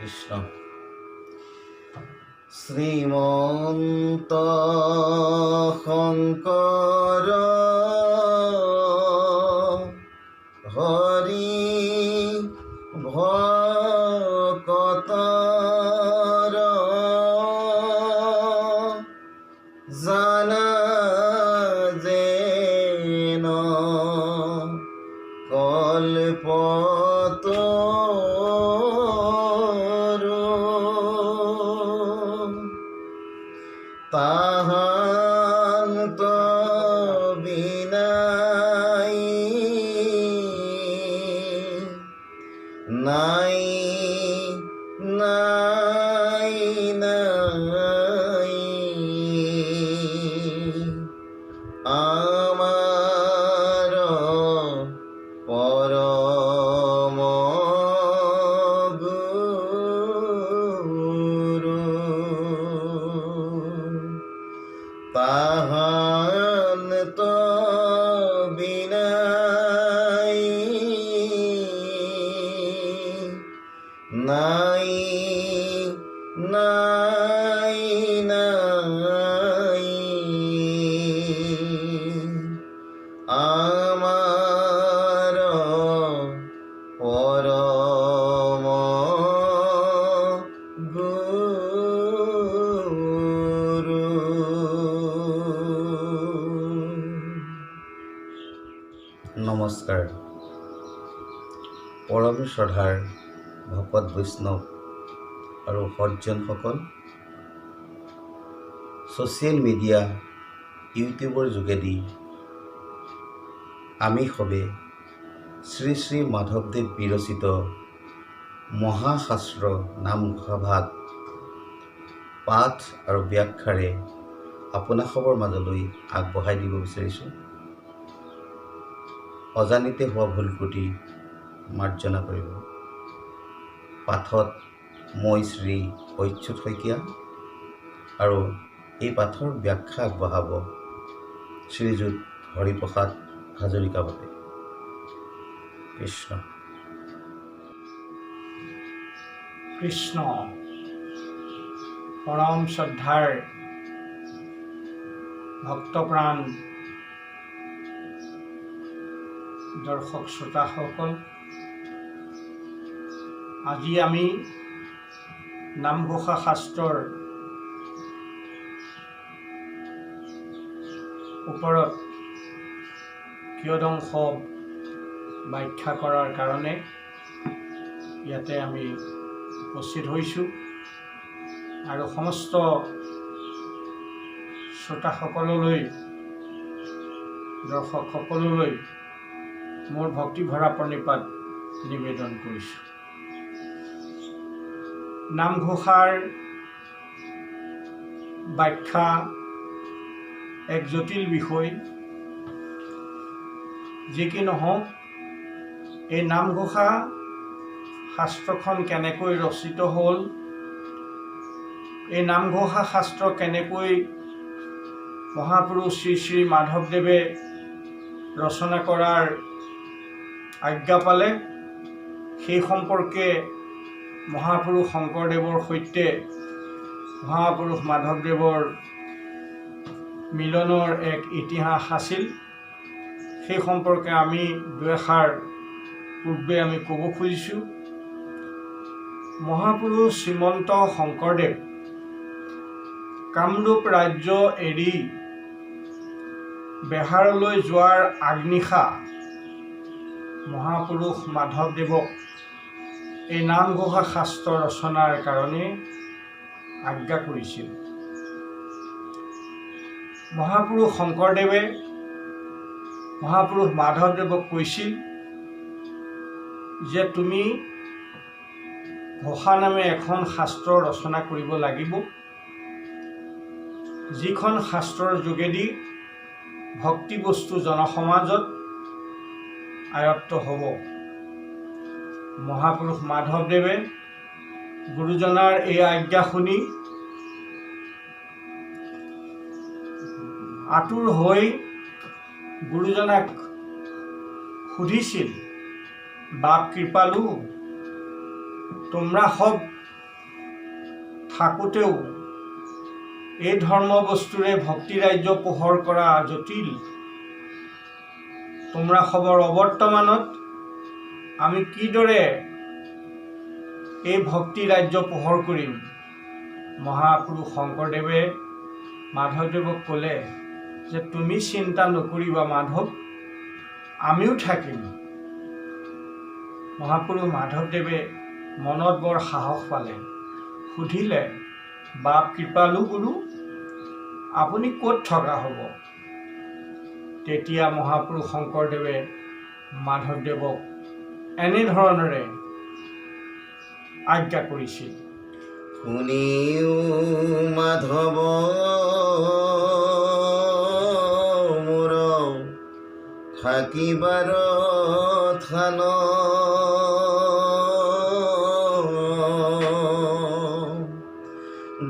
কৃষ্ণ শ্ৰীমন্ত শঙ্কৰ হৰি ভকতৰ জানা যেন কল্পতো তাহান্ত বিনাই নাই নাই নাই আমাৰ পৰম গুৰু তাহান্ত বিনাই নাই নাই নাই আমাৰ পৰম গুৰু। নমস্কাৰ। পৰম শ্ৰদ্ধাৰ ভকত বৈষ্ণৱ আৰু সজ্জনসকল, ছ'চিয়েল মিডিয়া ইউটিউবৰ যোগেদি আমি সবে শ্ৰী শ্ৰী মাধৱদেৱ বিৰচিত মহাশাস্ত্ৰ নামঘোষাভাগ পাঠ আৰু ব্যাখ্যাৰে আপোনাসৱৰ মাজলৈ আগবঢ়াই দিব বিচাৰিছোঁ। অজানিতে হোৱা ভুল ত্ৰুটি মাৰ্জনা কৰিব। পাঠত মই শ্ৰী অচ্যুত শইকীয়া আৰু এই পাঠৰ ব্যাখ্যা আগবঢ়াব শ্ৰীযুত হৰিপ্ৰসাদ হাজৰিকাবাবুৱে। কৃষ্ণ কৃষ্ণ। পৰম শ্ৰদ্ধাৰ ভক্তপ্ৰাণ দৰ্শক শ্ৰোতাসকল, আজি আমি নামঘোষা শাস্ত্ৰৰ ওপৰত কিয়দংশ ব্যাখ্যা কৰাৰ কাৰণে ইয়াতে আমি উপস্থিত হৈছোঁ আৰু সমস্ত শ্ৰোতাসকললৈ, দৰ্শকসকললৈ মোৰ ভক্তিভৰা প্ৰণিপাত নিবেদন কৰিছোঁ। নামঘোষাৰ ব্যাখ্যা এক জটিল বিষয়। যি কি নহওক, এই নামঘোষা শাস্ত্ৰখন কেনেকৈ ৰচিত হ'ল, এই নামঘোষা শাস্ত্ৰ কেনেকৈ মহাপুৰুষ শ্ৰী শ্ৰী মাধৱদেৱে ৰচনা কৰাৰ আজ্ঞা পালে, সেই সম্পৰ্কে মহাপুৰুষ শংকৰদেৱৰ সৈতে মহাপুৰুষ মাধৱদেৱৰ মিলনৰ এক ইতিহাস আছিল। সেই সম্পৰ্কে আমি দুএষাৰ পূৰ্বে আমি ক'ব খুজিছোঁ। মহাপুৰুষ শ্ৰীমন্ত শংকৰদেৱ কামৰূপ ৰাজ্য এৰি বেহাৰলৈ যোৱাৰ আগনিশা মহাপুৰুষ মাধৱদেৱক এই নামঘোষা শাস্ত্ৰ ৰচনাৰ কাৰণে আজ্ঞা কৰিছিল। মহাপুৰুষ শংকৰদেৱে মহাপুৰুষ মাধৱদেৱক কৈছিল যে তুমি ঘোষা নামে এখন শাস্ত্ৰ ৰচনা কৰিব লাগিব, যিখন শাস্ত্ৰৰ যোগেদি ভক্তি বস্তু জনসমাজত আয়ত্ত হ'ব। মহাপুৰুষ মাধৱদেৱে গুৰুজনাৰ এই আজ্ঞা শুনি আতুৰ হৈ গুৰুজনাক সুধিছিল, বাপ কৃপালু, তোমৰা সব থাকোঁতেও এই ধৰ্ম বস্তুৰে ভক্তি ৰাজ্য পোহৰ কৰা জটিল তোমৰা খবৰ অবৰ্তমানত আমি কিদৰে এই ভক্তি ৰাজ্য পোহৰ কৰিম। মহাপুৰুষ শংকৰদেৱে মাধৱদেৱক ক'লে যে তুমি চিন্তা নকৰিবা মাধৱ, আমিও থাকিম। মহাপুৰুষ মাধৱদেৱে মনত বৰ সাহস পালে, সুধিলে বাপ কৃপালু গুৰু আপুনি ক'ত থকা হ'ব? তেতিয়া মহাপুৰুষ শংকৰদেৱে মাধৱদেৱক এনেধৰণেৰে আজ্ঞা কৰিছিল। শুনিও মাধৱ মোৰ থাকিবাৰ থান,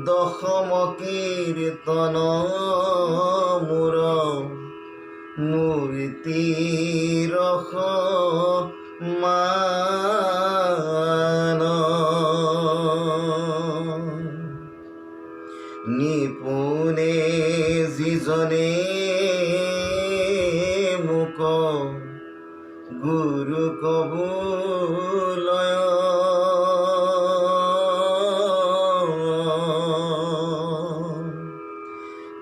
দশম কীৰ্তন মোৰ মূৰ্তি ৰস মান, নিপুণে যিজনে মোক গুৰু কবুলয়,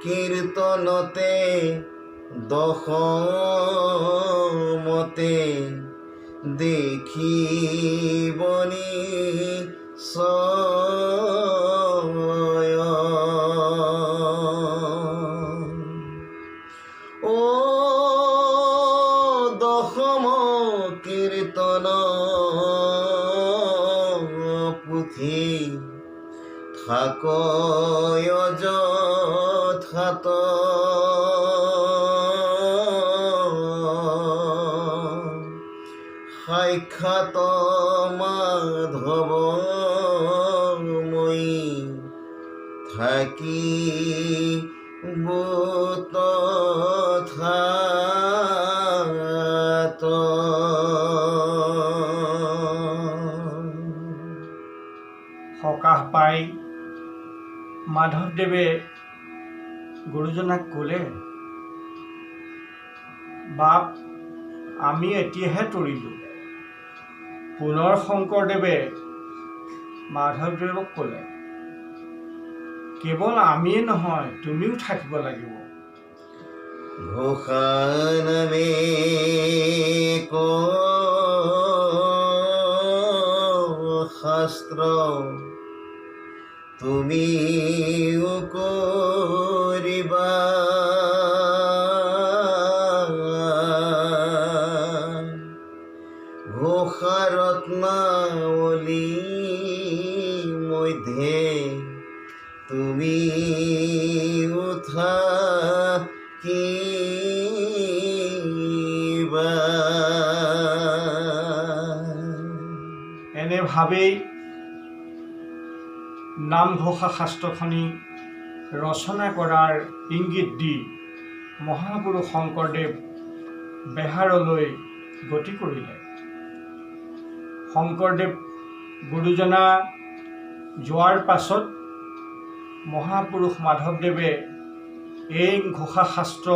কীৰ্তনতে দশমতে দেখিবনি চয়, ও দশম কীৰ্তন পুথি থাকয় যথাত, সাক্ষাৎ মাধৱ মই থাকি তথাত। সকাহ পাই মাধৱদেৱে গুৰুজনাক ক'লে বাপ আমি এতিয়াহে তৰিলোঁ। পুনৰ শংকৰদেৱে মাধৱদেৱক ক'লে কেৱল আমিয়ে নহয় তুমিও থাকিব লাগিব। ঘোষা নামে শাস্ত্ৰ তুমিও কৰিবা, ঘোষা ৰত্নাৱলী মধ্যে তুমি থাকিবা। এনে ভাবেই নামঘোষা শাস্ত্ৰখনি ৰচনা কৰাৰ ইংগিত দি মহাপুৰুষ শংকৰদেৱ বেহাৰলৈ গতি কৰিলে। শংকৰদেৱ গুৰুজনা যোৱাৰ পাছত মহাপুৰুষ মাধৱদেৱে এই ঘোষা শাস্ত্ৰ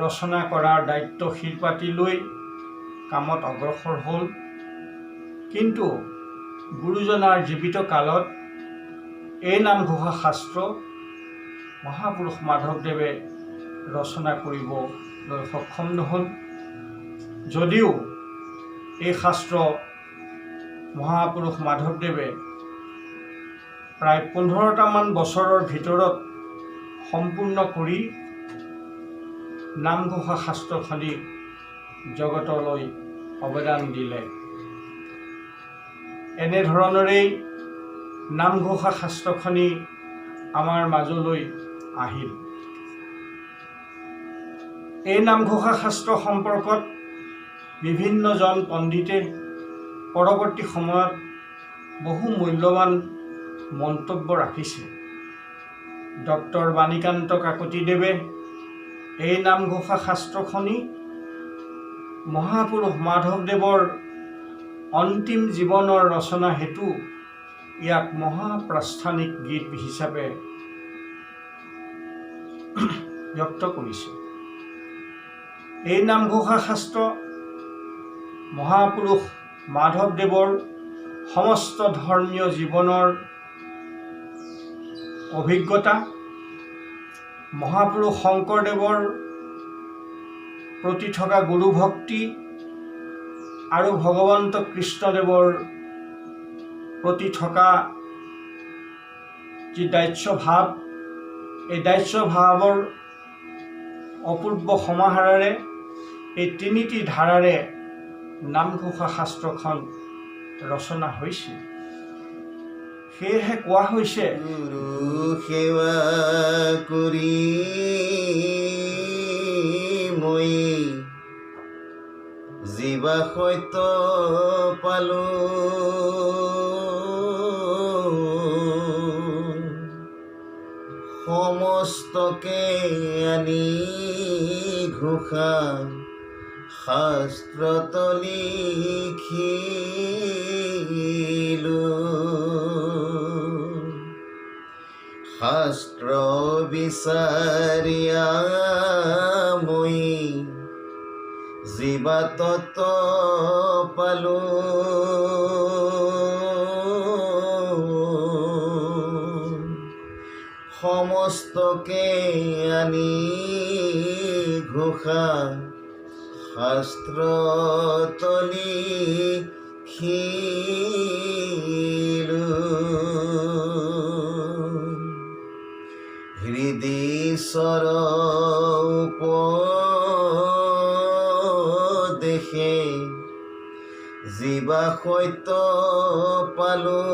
ৰচনা কৰাৰ দায়িত্ব শিৰ পাতি লৈ কামত অগ্ৰসৰ হ'ল। কিন্তু গুৰুজনাৰ জীৱিত কালত এই নামঘোষা শাস্ত্ৰ মহাপুৰুষ মাধৱদেৱে ৰচনা কৰিবলৈ সক্ষম নহ'ল। যদিও এই শাস্ত্ৰ মহাপুৰুষ মাধৱদেৱে প্ৰায় 15টামান বছৰৰ ভিতৰত সম্পূৰ্ণ কৰি নামঘোষা শাস্ত্ৰখনি জগতলৈ অৱদান দিলে। এনেধৰণেৰেই নামঘোষা শাস্ত্ৰখনি আমাৰ মাজলৈ আহিল। এই নামঘোষা শাস্ত্ৰ সম্পৰ্কত বিভিন্নজন পণ্ডিতে পৰৱৰ্তী সময়ত বহু মূল্যৱান মন্তব্য ৰাখিছে। ডক্টৰ বাণীকান্ত কাকতিদেৱে এই নামঘোষা শাস্ত্ৰখনি মহাপুৰুষ মাধৱদেৱৰ অন্তিম জীৱনৰ ৰচনা হেতু ইয়াক মহাপ্ৰাস্থানিক গীত হিচাপে ব্যক্ত কৰিছে। এই নামঘোষা শাস্ত্ৰ মহাপুৰুষ মাধৱদেৱৰ সমস্ত ধৰ্মীয় জীৱনৰ অভিজ্ঞতা, মহাপুৰুষ শংকৰদেৱৰ প্ৰতি থকা গুৰু ভক্তি আৰু ভগৱন্ত কৃষ্ণদেৱৰ প্ৰতি থকা যি দাস্য ভাৱ, এই দাস্য ভাৱৰ অপূৰ্ব সমাহাৰেৰে এই তিনিটি ধাৰাৰে নামঘোষা শাস্ত্ৰখন ৰচনা হৈছিল। সেয়েহে কোৱা হৈছে, গুৰু সেৱা কৰি মই জীৱা সত্য পালো, সমস্তকে আনি ঘোষা শাস্ত্ৰত লিখিলো, শাস্ত্ৰ বিচাৰিয়া মই জীৱা তত্ত্ব পালো, সমস্তকে আনি ঘোষা শাস্ত্ৰত লিখিলো, হৃদীশ্বৰ উপদেশে জীৱা সত্য পালো,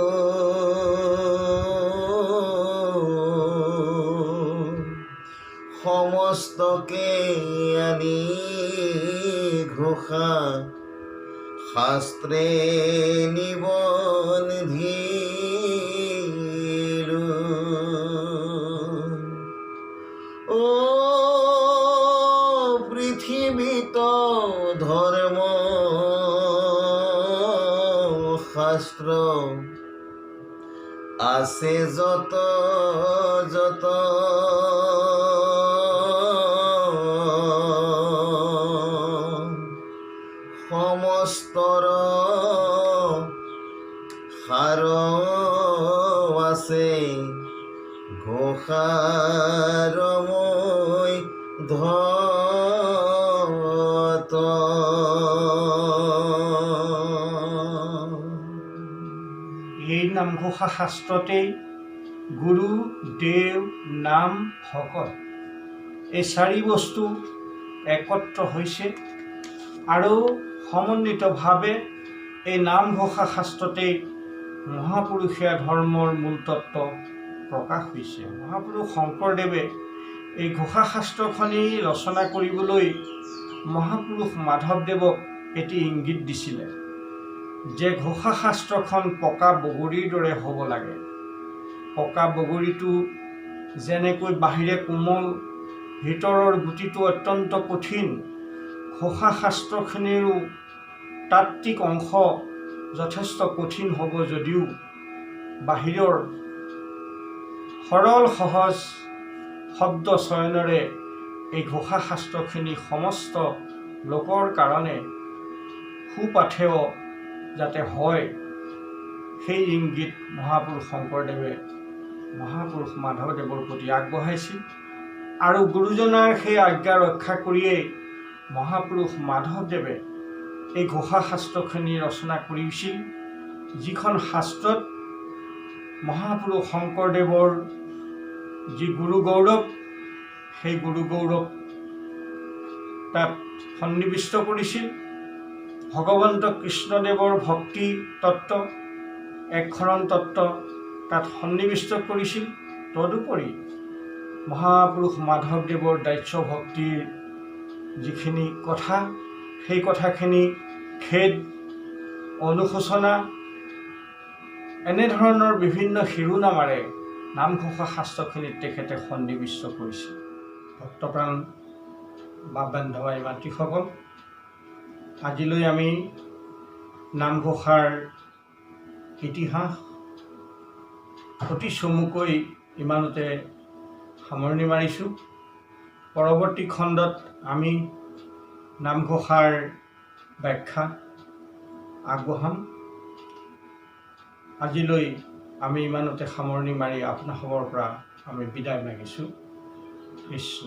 সমস্তকে আনি ঘোষা শাস্ত্ৰে নিবন্ধিলো, ও পৃথিৱীত ধৰ্ম শাস্ত্ৰ আছে যত যত, সমস্তৰ সাৰ আছে ঘোষাৰ মই ধত, এই নামঘোষা শাস্ত্ৰতেই গুৰু, দেৱ, নাম, ভকত এই চাৰি বস্তু একত্ৰ হৈছে আৰু সমন্বিতভাৱে এই নামঘোষা শাস্ত্ৰতেই মহাপুৰুষীয়া ধৰ্মৰ মূল তত্ত্ব প্ৰকাশ হৈছে। মহাপুৰুষ শংকৰদেৱে এই ঘোষা শাস্ত্ৰখনি ৰচনা কৰিবলৈ মহাপুৰুষ মাধৱদেৱক এটি ইংগিত দিছিলে যে ঘোষা শাস্ত্ৰখন পকা বগৰীৰ দৰে হ'ব লাগে। পকা বগৰীটো যেনেকৈ বাহিৰে কোমল, ভিতৰৰ গুটিটো অত্যন্ত কঠিন, ঘোষা শাস্ত্ৰখিনিৰো তাত্ত্বিক অংশ যথেষ্ট কঠিন হ'ব যদিও বাহিৰৰ সৰল সহজ শব্দ চয়নেৰে এই ঘোষা শাস্ত্ৰখিনি সমস্ত লোকৰ কাৰণে সুপাঠেয় যাতে হয়, সেই ইংগিত মহাপুৰুষ শংকৰদেৱে মহাপুৰুষ মাধৱদেৱৰ প্ৰতি আগবঢ়াইছিল আৰু গুৰুজনাৰ সেই আজ্ঞা ৰক্ষা কৰিয়েই মহাপুৰুষ মাধৱদেৱে এই ঘোষা শাস্ত্ৰখিনি ৰচনা কৰিছিল, যিখন শাস্ত্ৰত মহাপুৰুষ শংকৰদেৱৰ যি গুৰু গৌৰৱ, সেই গুৰু গৌৰৱ তাত সন্নিৱিষ্ট কৰিছিল। ভগৱন্ত কৃষ্ণদেৱৰ ভক্তি তত্ত্ব, একশৰণ তত্ত্ব তাত সন্নিৱিষ্ট কৰিছিল। তদুপৰি মহাপুৰুষ মাধৱদেৱৰ দাস্য ভক্তিৰ যিখিনি কথা, সেই কথাখিনি খেদ, অনুশোচনা এনেধৰণৰ বিভিন্ন শিৰোনামাৰে নামঘোষা শাস্ত্ৰখিনিত তেখেতে সন্নিৱিষ্ট কৰিছিল। ভক্তপ্ৰাণ বা বান্ধৱাই মাতৃসকল, আজিলৈ আমি নামঘোষাৰ ইতিহাস, অতি চমুকৈ ইমানতে সামৰণি মাৰিছোঁ। পৰৱৰ্তী খণ্ডত আমি নামঘোষাৰ ব্যাখ্যা আগবঢ়াম। আজিলৈ আমি ইমানতে সামৰণি মাৰি আপোনাসৱৰ পৰা আমি বিদায় মাগিছোঁ। কৃষ্ণ।